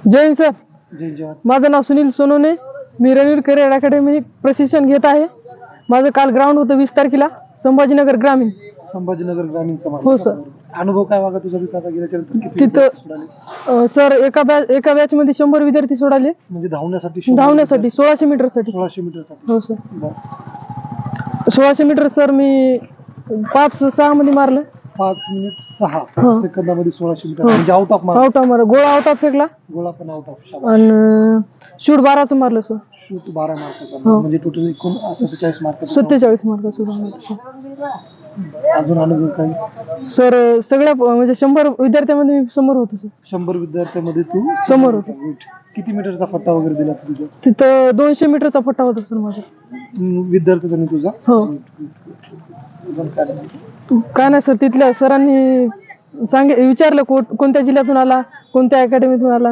जय Hind sir. जय जवान. माझं नाव सुनील सोनोने. मी Ranveer career academy प्रशिक्षण घेत आहे. माझं काल ग्राउंड होतं 20 तारखेला संभाजीनगर ग्रामीण. संभाजीनगर ग्रामीणचा हो सर. अनुभव काय वागा तुझा तिथं आता गेल्याच्यानंतर किती विद्यार्थी सोडाले? तिथं सर एका बॅच मध्ये 100 विद्यार्थी सोडाले. म्हणजे धावण्यासाठी 1600 मीटर साठी. 1600 मीटरसाठी. हो सर. 1600 मीटर सर मी 5-6 मध्ये मारलं. 5 मिनिट 6 हो. सेकंदामध्ये 1600 मीटर म्हणजे out of mark. Out of मारलं. गोळा आउट ऑफ फेकला गोळा पण आउट ऑफ. आणि शूट 12चं मारलं सर. शूट 12 मार्काचा. हो. म्हणजे टोटल एकूण 47 मार्क. 47 मार्क सोडून. अजून अनुभव काय सर सगळ्या म्हणजे 100 विद्यार्थ्यांमध्ये मी समोर होतो सर. 100 विद्यार्थ्यांमध्ये तू समोर होतो. किती मीटरचा फट्टा वगैरे दिला तुझा? तिथं 200 मीटरचा फट्टा होता सर माझा. विद्यार्थ्यांनी तुझा? हो. काय नाही सर, तिथल्या सरांनी विचारलं कोणत्या जिल्ह्यातून आला, कोणत्या अकॅडमीतून आला.